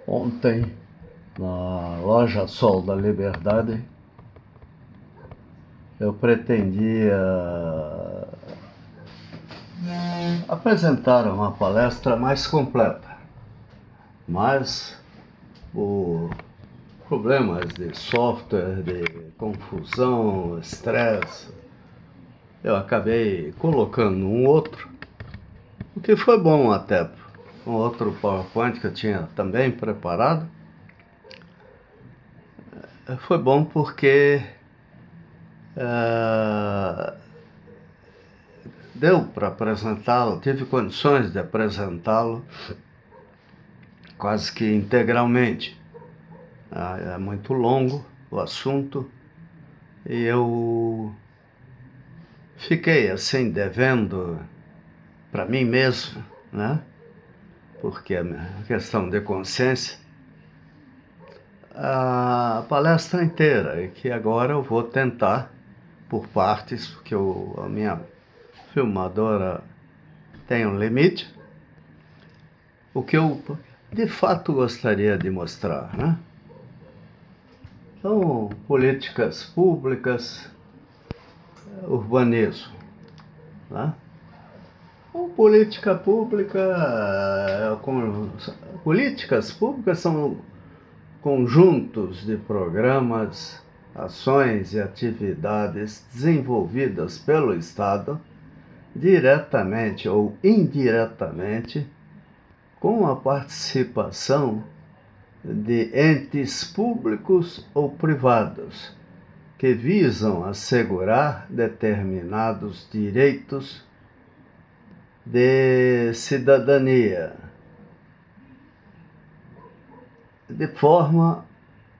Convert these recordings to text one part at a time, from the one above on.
Ontem, na loja Sol da Liberdade, eu pretendia apresentar uma palestra mais completa, mas por problemas de software, de confusão, estresse, eu acabei colocando um outro, o que foi bom até, um outro PowerPoint que eu tinha também preparado. Foi bom porque deu para apresentá-lo, tive condições de apresentá-lo quase que integralmente. É muito longo o assunto e eu fiquei assim devendo para mim mesmo, né? Porque é uma questão de consciência, a palestra inteira, e que agora eu vou tentar por partes, porque a minha filmadora tem um limite. O que eu de fato gostaria de mostrar, né? São políticas públicas, urbanismo, né? Política pública, políticas públicas são conjuntos de programas, ações e atividades desenvolvidas pelo Estado, diretamente ou indiretamente, com a participação de entes públicos ou privados, que visam assegurar determinados direitos de cidadania, de forma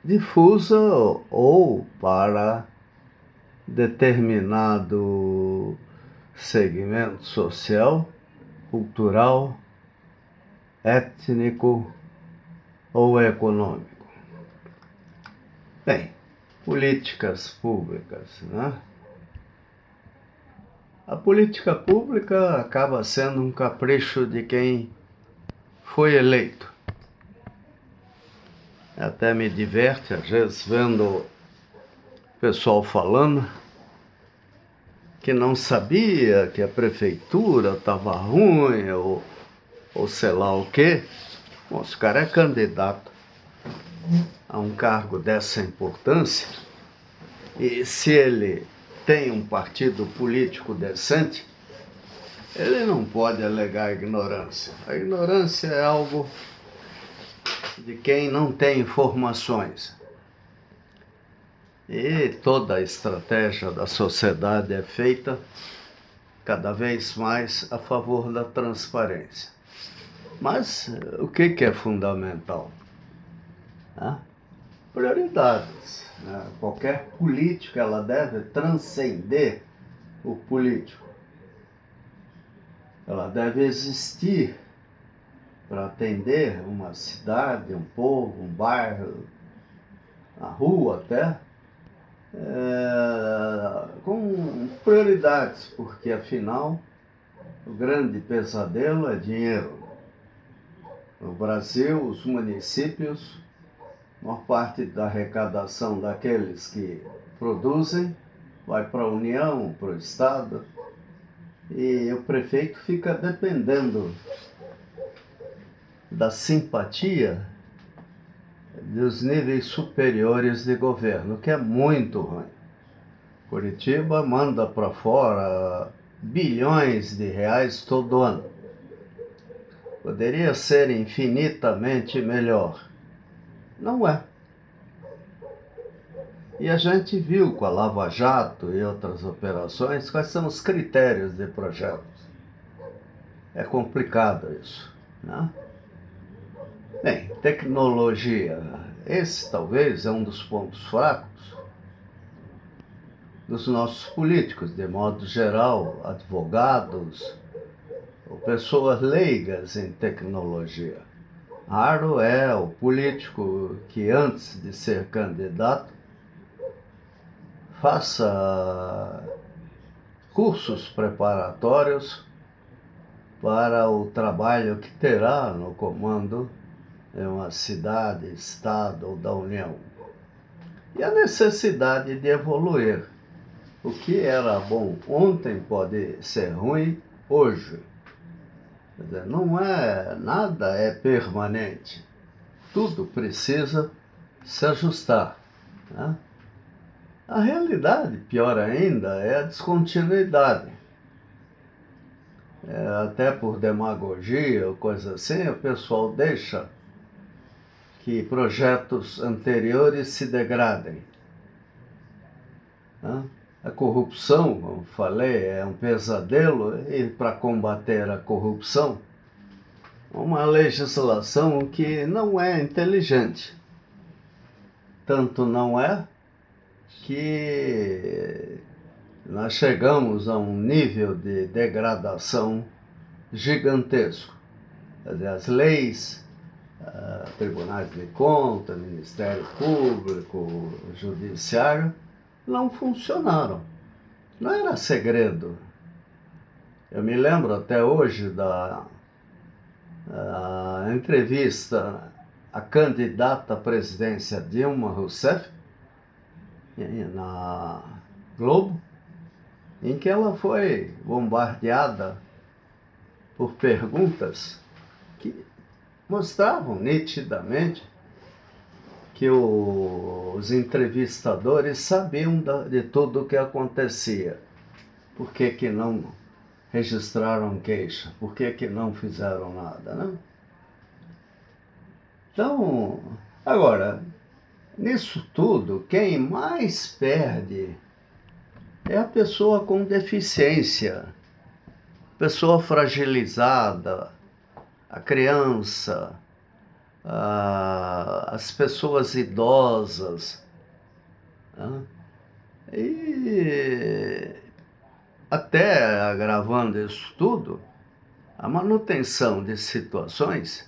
difusa ou para determinado segmento social, cultural, étnico ou econômico. Bem, políticas públicas, né? A política pública acaba sendo um capricho de quem foi eleito. Até me diverte, às vezes, vendo o pessoal falando que não sabia que a prefeitura estava ruim ou sei lá o quê. Bom, se o cara é candidato a um cargo dessa importância, e se ele tem um partido político decente, ele não pode alegar ignorância. A ignorância é algo de quem não tem informações. E toda a estratégia da sociedade é feita cada vez mais a favor da transparência. Mas o que é fundamental? Prioridades. Qualquer política ela deve transcender o político. Ela deve existir para atender uma cidade, um povo, um bairro, a rua até, com prioridades, porque afinal o grande pesadelo é dinheiro. No Brasil, os municípios, a maior parte da arrecadação daqueles que produzem vai para a União, para o Estado, e o prefeito fica dependendo da simpatia dos níveis superiores de governo, que é muito ruim. Curitiba manda para fora bilhões de reais todo ano. Poderia ser infinitamente melhor. Não é. E a gente viu com a Lava Jato e outras operações quais são os critérios de projetos. É complicado isso, né? Bem, tecnologia. Esse talvez é um dos pontos fracos dos nossos políticos, de modo geral, advogados ou pessoas leigas em tecnologia. Raro é o político que, antes de ser candidato, faça cursos preparatórios para o trabalho que terá no comando é uma cidade, estado ou da União. E a necessidade de evoluir. O que era bom ontem pode ser ruim hoje. Quer dizer, não é nada é permanente. Tudo precisa se ajustar, né? A realidade, pior ainda, é a descontinuidade. Até por demagogia ou coisa assim, o pessoal deixa que projetos anteriores se degradem, né? A corrupção, como falei, é um pesadelo, e para combater a corrupção, uma legislação que não é inteligente. Tanto não é que nós chegamos a um nível de degradação gigantesco. Quer dizer, as leis, tribunais de contas, Ministério Público, Judiciário, não funcionaram. Não era segredo. Eu me lembro até hoje da entrevista à candidata à presidência Dilma Rousseff, na Globo, em que ela foi bombardeada por perguntas que mostravam nitidamente que os entrevistadores sabiam de tudo o que acontecia. Por que não registraram queixa? Por que não fizeram nada, né? Então, agora, nisso tudo, quem mais perde é a pessoa com deficiência, pessoa fragilizada, a criança, as pessoas idosas, né? E até agravando isso tudo, a manutenção de situações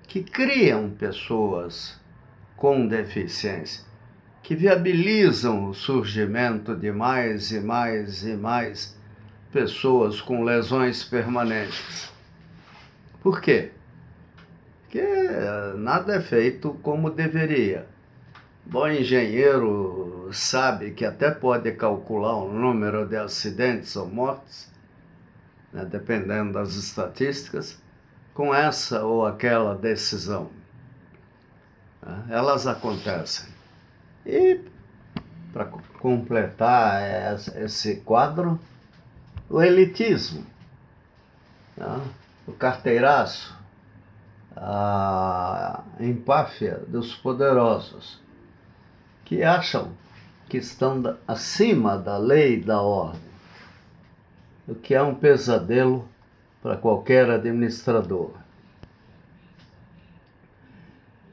que criam pessoas com deficiência, que viabilizam o surgimento de mais e mais e mais pessoas com lesões permanentes. Por quê? Porque nada é feito como deveria. Bom engenheiro sabe que até pode calcular o número de acidentes ou mortes, né, dependendo das estatísticas, com essa ou aquela decisão. Elas acontecem. E, para completar esse quadro, o elitismo, né, o carteiraço, a empáfia dos poderosos, que acham que estão acima da lei e da ordem, o que é um pesadelo para qualquer administrador.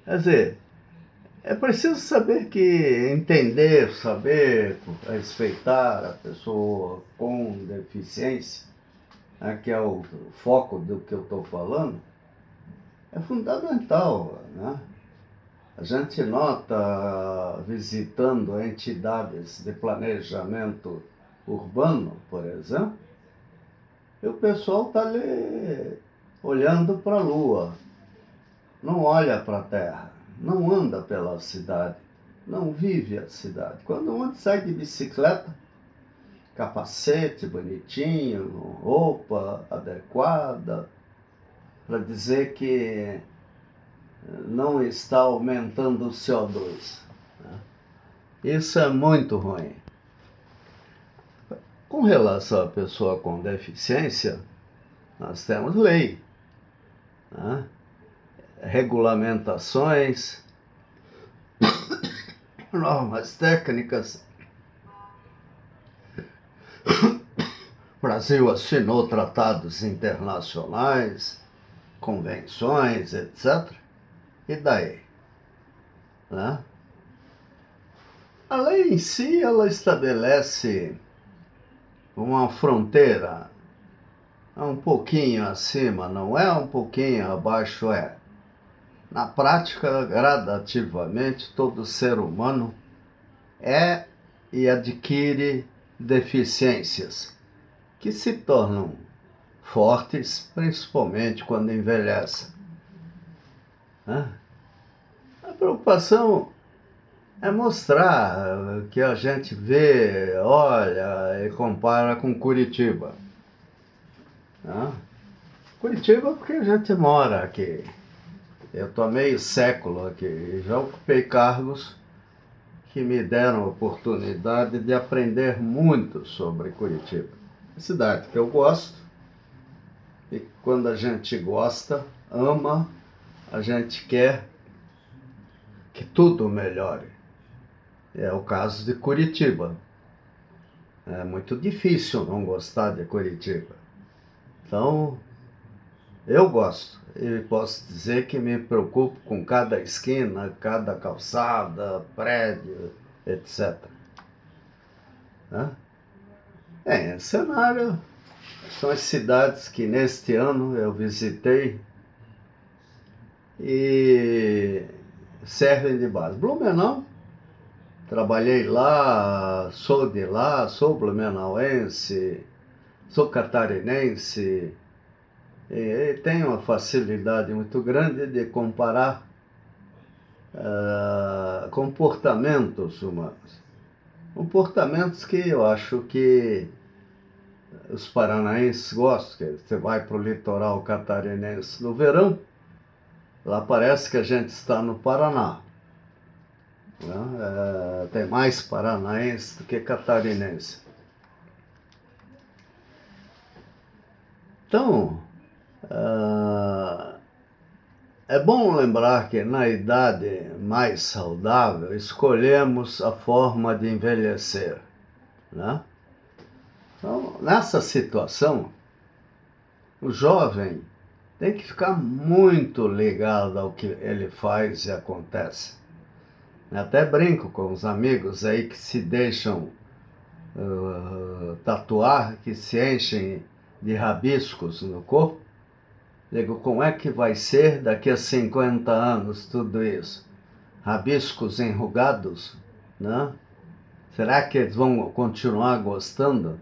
Quer dizer, é preciso saber entender, saber respeitar a pessoa com deficiência, né, que é o foco do que eu estou falando, é fundamental, né? A gente nota, visitando entidades de planejamento urbano, por exemplo, e o pessoal está ali olhando para a Lua, não olha para a Terra, não anda pela cidade, não vive a cidade. Quando um sai de bicicleta, capacete bonitinho, roupa adequada, para dizer que não está aumentando o CO2. Isso é muito ruim. Com relação à pessoa com deficiência, nós temos lei, né? Regulamentações, normas técnicas. O Brasil assinou tratados internacionais, convenções, etc. E daí? Né? A lei em si, ela estabelece uma fronteira um pouquinho acima, não é? Um pouquinho abaixo, é. Na prática, gradativamente, todo ser humano é e adquire deficiências que se tornam fortes, principalmente quando envelhece. Né? A preocupação é mostrar que a gente vê, olha e compara com Curitiba. Né? Curitiba porque a gente mora aqui. Eu estou há meio século aqui e já ocupei cargos que me deram a oportunidade de aprender muito sobre Curitiba. Cidade que eu gosto, e quando a gente gosta, ama, a gente quer que tudo melhore. É o caso de Curitiba. É muito difícil não gostar de Curitiba. Então, eu gosto. E posso dizer que me preocupo com cada esquina, cada calçada, prédio, etc. Cenário são as cidades que neste ano eu visitei e servem de base. Blumenau, trabalhei lá, sou blumenauense, sou catarinense e tenho uma facilidade muito grande de comparar comportamentos humanos. Comportamentos que eu acho que os paranaenses gostam. Que você vai para o litoral catarinense no verão, lá parece que a gente está no Paraná. Né? Tem mais paranaense do que catarinense. Então, é bom lembrar que na idade mais saudável escolhemos a forma de envelhecer. Né? Então, nessa situação, o jovem tem que ficar muito ligado ao que ele faz e acontece. Até brinco com os amigos aí que se deixam tatuar, que se enchem de rabiscos no corpo. Digo, como é que vai ser daqui a 50 anos tudo isso? Rabiscos enrugados, né? Será que eles vão continuar gostando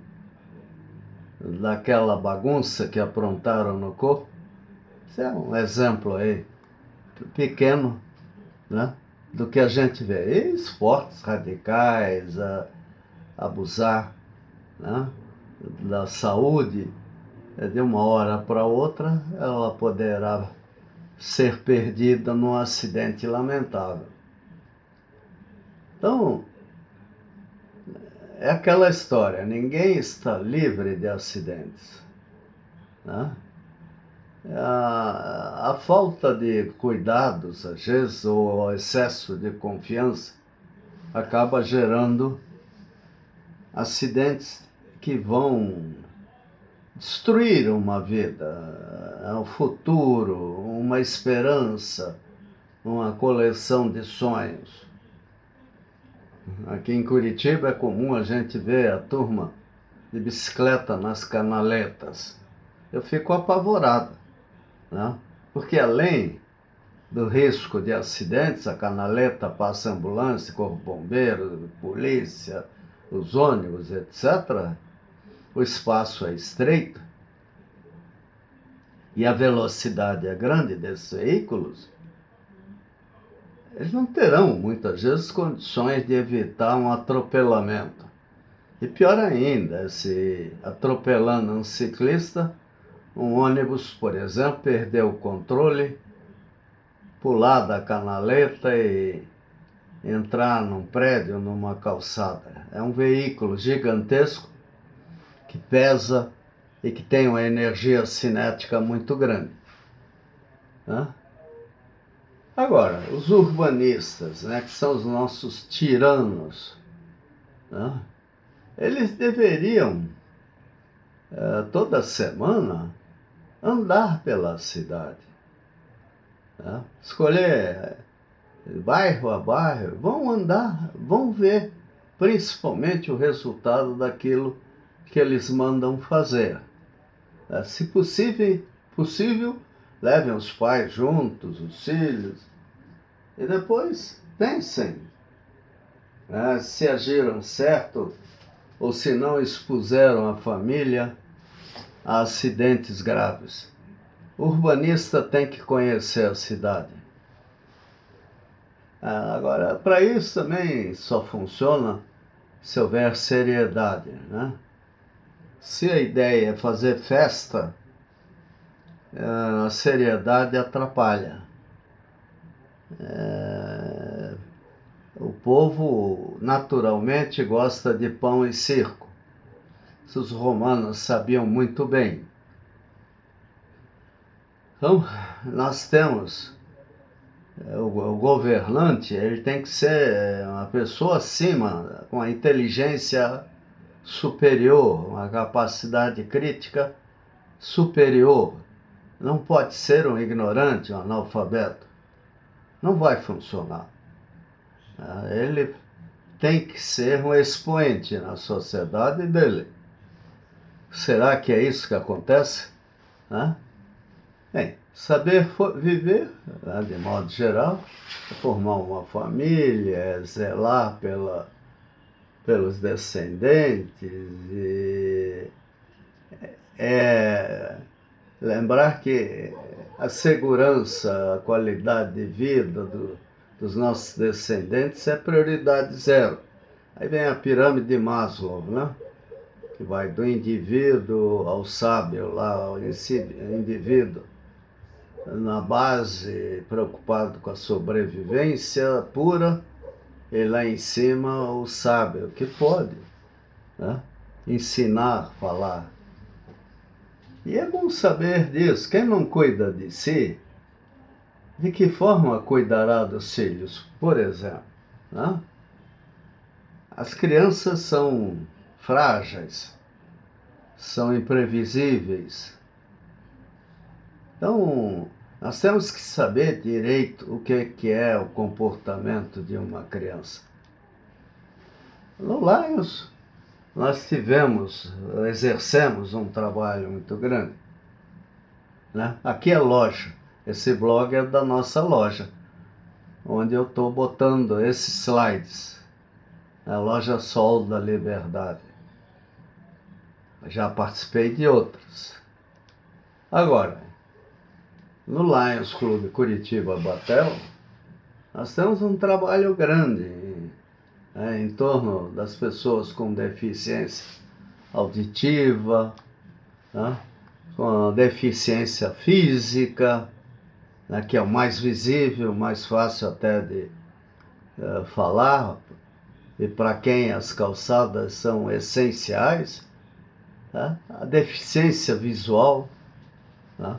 daquela bagunça que aprontaram no corpo? Isso é um exemplo aí, pequeno, né? Do que a gente vê. E esportes radicais, abusar, né? Da saúde, de uma hora para outra, ela poderá ser perdida num acidente lamentável. Então, é aquela história, ninguém está livre de acidentes. Né? A falta de cuidados, às vezes, ou o excesso de confiança, acaba gerando acidentes que vão destruir uma vida, um futuro, uma esperança, uma coleção de sonhos. Aqui em Curitiba é comum a gente ver a turma de bicicleta nas canaletas. Eu fico apavorado, né? Porque além do risco de acidentes, a canaleta passa ambulância, corpo bombeiro, polícia, os ônibus, etc. O espaço é estreito e a velocidade é grande desses veículos. Eles não terão, muitas vezes, condições de evitar um atropelamento. E pior ainda, se atropelando um ciclista, um ônibus, por exemplo, perdeu o controle, pular da canaleta e entrar num prédio, numa calçada. É um veículo gigantesco que pesa e que tem uma energia cinética muito grande. Né? Agora, os urbanistas, né, que são os nossos tiranos, né, eles deveriam, toda semana, andar pela cidade. Né? Escolher bairro a bairro, vão andar, vão ver, principalmente o resultado daquilo que eles mandam fazer. Se possível, levem os pais juntos, os filhos, e depois pensem se agiram certo ou se não expuseram a família a acidentes graves. O urbanista tem que conhecer a cidade, Agora, para isso também só funciona se houver seriedade, né? Se a ideia é fazer festa, a seriedade atrapalha. O povo naturalmente gosta de pão e circo. Isso os romanos sabiam muito bem. Então, nós temos o governante, ele tem que ser uma pessoa acima, com a inteligência superior, uma capacidade crítica superior. Não pode ser um ignorante, um analfabeto. Não vai funcionar. Ele tem que ser um expoente na sociedade dele. Será que é isso que acontece? Bem, saber viver, de modo geral, formar uma família, zelar pelos descendentes, e lembrar que a segurança, a qualidade de vida dos nossos descendentes é prioridade zero. Aí vem a pirâmide de Maslow, né? Que vai do indivíduo ao sábio, lá ao indivíduo na base, preocupado com a sobrevivência pura, e lá em cima o sábio, que pode, né, ensinar, falar. E é bom saber disso. Quem não cuida de si, de que forma cuidará dos filhos? Por exemplo, né? As crianças são frágeis, são imprevisíveis. Então, nós temos que saber direito o que é o comportamento de uma criança. No Lions, nós exercemos um trabalho muito grande, né? Aqui é loja, esse blog é da nossa loja, onde eu estou botando esses slides, a loja Sol da Liberdade. Já participei de outras. Agora, no Lions Clube Curitiba Batel, nós temos um trabalho grande em torno das pessoas com deficiência auditiva, né, com deficiência física, né, que é o mais visível, mais fácil até de falar, e para quem as calçadas são essenciais, né, a deficiência visual, né,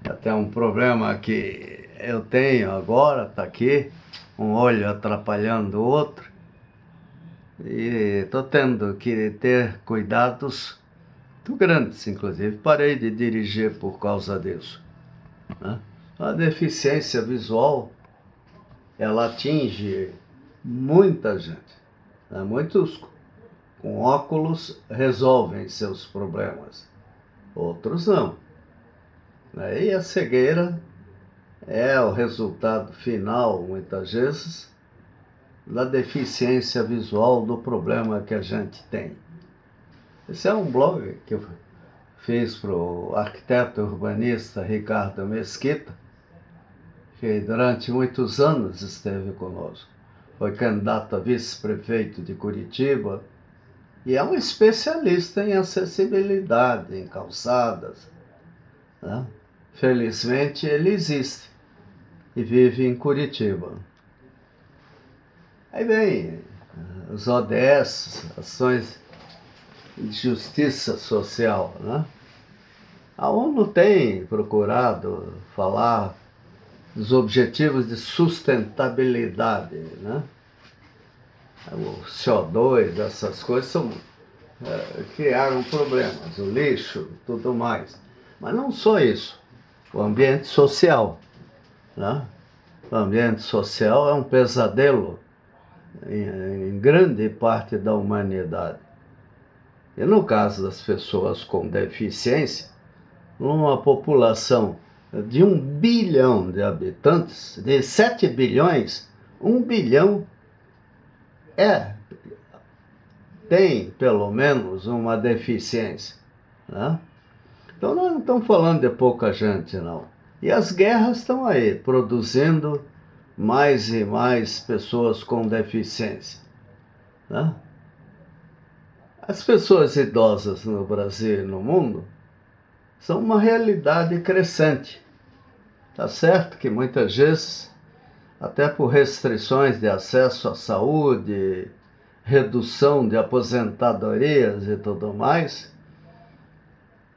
até um problema que eu tenho agora, está aqui, um olho atrapalhando o outro, e estou tendo que ter cuidados muito grandes, inclusive parei de dirigir por causa disso, né? A deficiência visual, ela atinge muita gente, né? Muitos com óculos resolvem seus problemas, outros não. E a cegueira é o resultado final, muitas vezes, da deficiência visual, do problema que a gente tem. Esse é um blog que eu fiz para o arquiteto urbanista Ricardo Mesquita, que durante muitos anos esteve conosco. Foi candidato a vice-prefeito de Curitiba e é um especialista em acessibilidade, em calçadas, né? Felizmente ele existe e vive em Curitiba. Aí vem os ODS, ações de justiça social, né? A ONU tem procurado falar dos objetivos de sustentabilidade, né? O CO2, essas coisas criaram problemas, o lixo, tudo mais. Mas não só isso, o ambiente social, né? O ambiente social é um pesadelo em grande parte da humanidade. E no caso das pessoas com deficiência, numa população de 1 bilhão de habitantes, de 7 bilhões, 1 bilhão tem pelo menos uma deficiência, né? Então nós não estamos falando de pouca gente, não. E as guerras estão aí, produzindo mais e mais pessoas com deficiência, né? As pessoas idosas no Brasil e no mundo são uma realidade crescente. Tá certo que muitas vezes, até por restrições de acesso à saúde, redução de aposentadorias e tudo mais,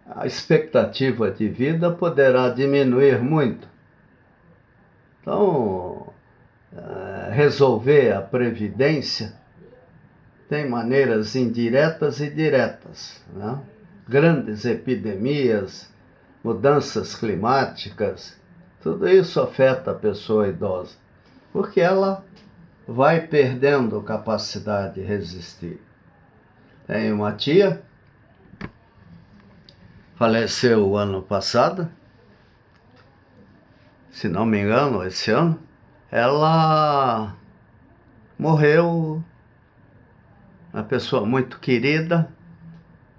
a expectativa de vida poderá diminuir muito. Então, resolver a previdência tem maneiras indiretas e diretas, né? Grandes epidemias, mudanças climáticas, tudo isso afeta a pessoa idosa, porque ela vai perdendo capacidade de resistir. Tem uma tia, faleceu o ano passado, se não me engano, esse ano. Ela morreu, uma pessoa muito querida,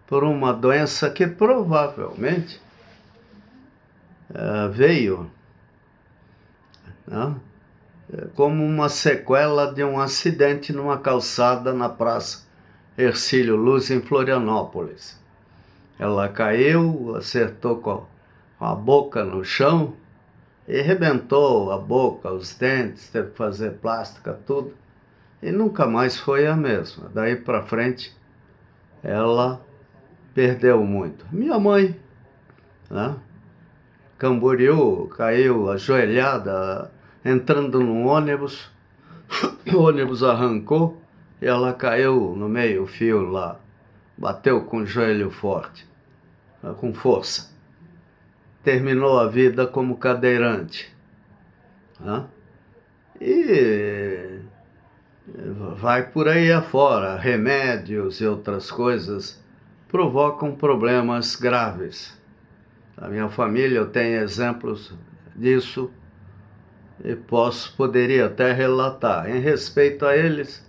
por uma doença que provavelmente veio, né, como uma sequela de um acidente numa calçada na Praça Hercílio Luz, em Florianópolis. Ela caiu, acertou com a boca no chão e arrebentou a boca, os dentes, teve que fazer plástica, tudo. E nunca mais foi a mesma. Daí para frente, ela perdeu muito. Minha mãe, né? Camboriú, caiu ajoelhada, entrando num ônibus, o ônibus arrancou e ela caiu no meio-fio lá, bateu com o joelho forte, com força. Terminou a vida como cadeirante, né? E vai por aí afora, remédios e outras coisas provocam problemas graves. A minha família, eu tenho exemplos disso e poderia até relatar. Em respeito a eles,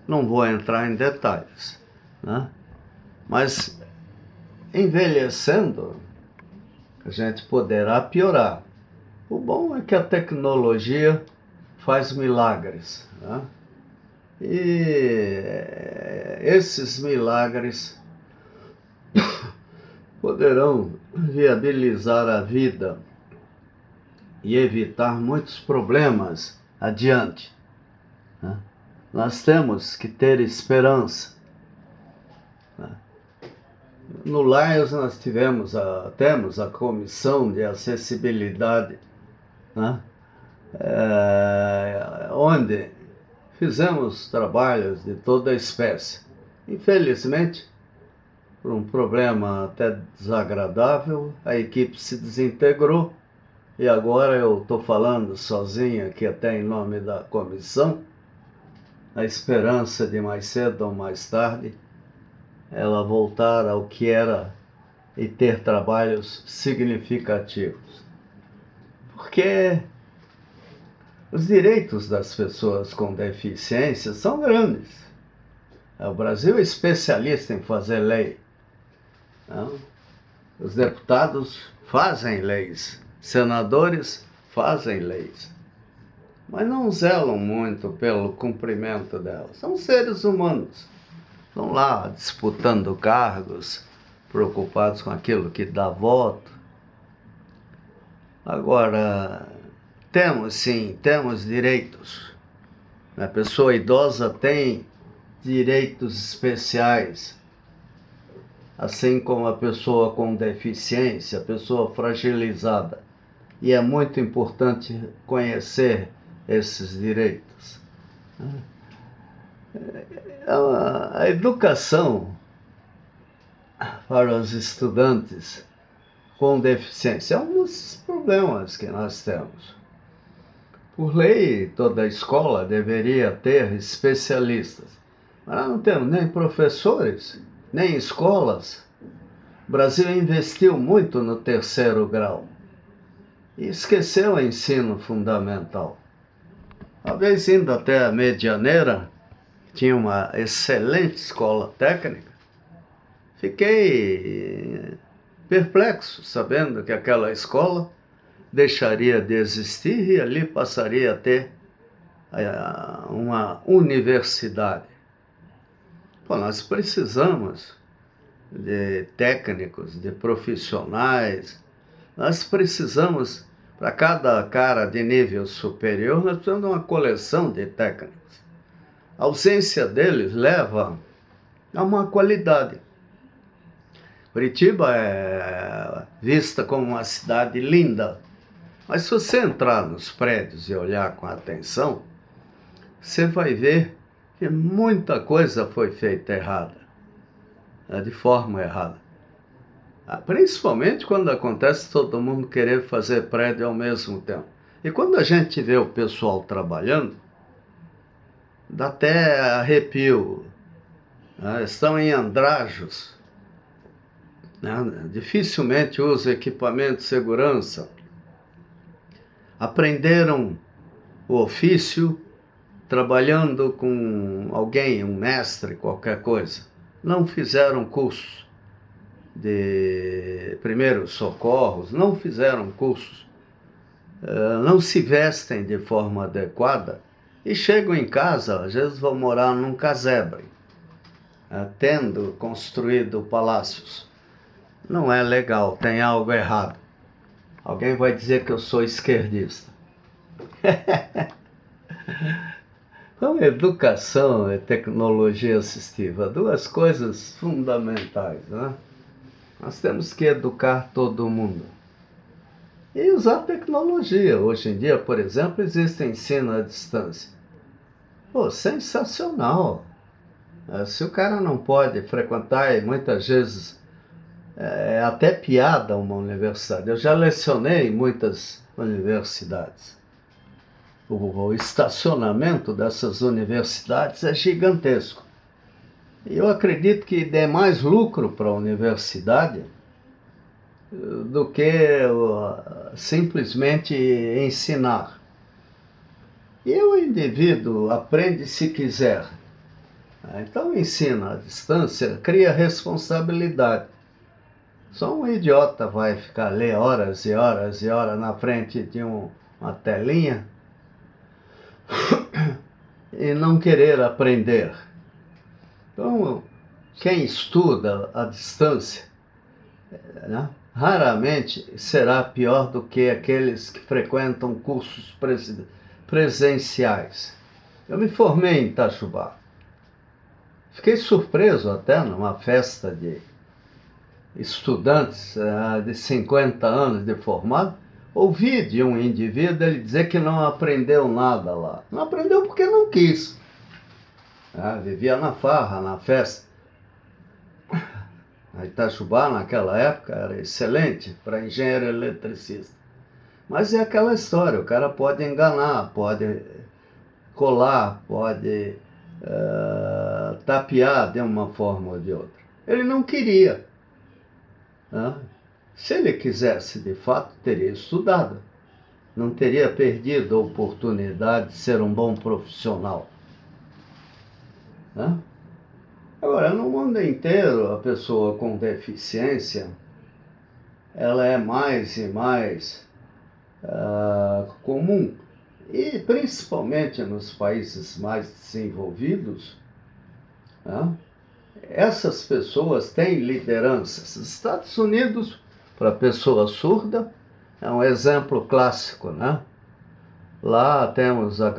não vou entrar em detalhes, né? Mas envelhecendo, a gente poderá piorar. O bom é que a tecnologia faz milagres, né? E esses milagres poderão viabilizar a vida e evitar muitos problemas adiante, né? Nós temos que ter esperança, né? No LAIOS nós temos a Comissão de Acessibilidade, né? Onde fizemos trabalhos de toda a espécie. Infelizmente, por um problema até desagradável, a equipe se desintegrou e agora eu estou falando sozinho aqui até em nome da comissão, na esperança de mais cedo ou mais tarde ela voltar ao que era e ter trabalhos significativos. Porque os direitos das pessoas com deficiência são grandes. O Brasil é especialista em fazer lei, não? Os deputados fazem leis, senadores fazem leis, mas não zelam muito pelo cumprimento delas. São seres humanos, estão lá disputando cargos, preocupados com aquilo que dá voto. Agora, temos direitos. A pessoa idosa tem direitos especiais, assim como a pessoa com deficiência, a pessoa fragilizada. E é muito importante conhecer esses direitos. A educação para os estudantes com deficiência é um dos problemas que nós temos. Por lei, toda escola deveria ter especialistas, mas nós não temos nem professores, nem escolas. O Brasil investiu muito no terceiro grau e esqueceu o ensino fundamental. Talvez indo até a Medianeira, tinha uma excelente escola técnica. Fiquei perplexo, sabendo que aquela escola deixaria de existir e ali passaria a ter uma universidade. Pô, nós precisamos de técnicos, de profissionais, nós precisamos, para cada cara de nível superior, nós precisamos de uma coleção de técnicos. A ausência deles leva a uma qualidade. Curitiba é vista como uma cidade linda, mas se você entrar nos prédios e olhar com atenção, você vai ver que muita coisa foi feita errada, de forma errada. Principalmente quando acontece todo mundo querer fazer prédio ao mesmo tempo. E quando a gente vê o pessoal trabalhando, dá até arrepio. Estão em andrajos, dificilmente usam equipamento de segurança. Aprenderam o ofício trabalhando com alguém, um mestre, qualquer coisa. Não fizeram cursos de primeiros socorros, não fizeram cursos, não se vestem de forma adequada e chegam em casa, às vezes vão morar num casebre, tendo construído palácios. Não é legal, tem algo errado. Alguém vai dizer que eu sou esquerdista. Então, educação e tecnologia assistiva, duas coisas fundamentais, né? Nós temos que educar todo mundo. E usar tecnologia. Hoje em dia, por exemplo, existe ensino à distância. Pô, sensacional. Se o cara não pode frequentar, e muitas vezes é até piada uma universidade. Eu já lecionei em muitas universidades. O estacionamento dessas universidades é gigantesco. E eu acredito que dê mais lucro para a universidade do que simplesmente ensinar. E o indivíduo aprende se quiser. Então ensina à distância, cria responsabilidade. Só um idiota vai ficar ler horas e horas e horas na frente de uma telinha e não querer aprender. Então, quem estuda à distância, raramente será pior do que aqueles que frequentam cursos presenciais. Eu me formei em Itajubá. Fiquei surpreso até numa festa de estudantes de 50 anos de formado, ouvi de um indivíduo ele dizer que não aprendeu nada lá. Não aprendeu porque não quis. Vivia na farra, na festa. A Itajubá, naquela época, era excelente para engenheiro eletricista. Mas é aquela história, o cara pode enganar, pode colar, pode tapear de uma forma ou de outra. Ele não queria. Se ele quisesse, de fato, teria estudado. Não teria perdido a oportunidade de ser um bom profissional. Agora, no mundo inteiro, a pessoa com deficiência, ela é mais e mais comum. E principalmente nos países mais desenvolvidos, essas pessoas têm lideranças. Os Estados Unidos, para pessoa surda, é um exemplo clássico, né? Lá temos a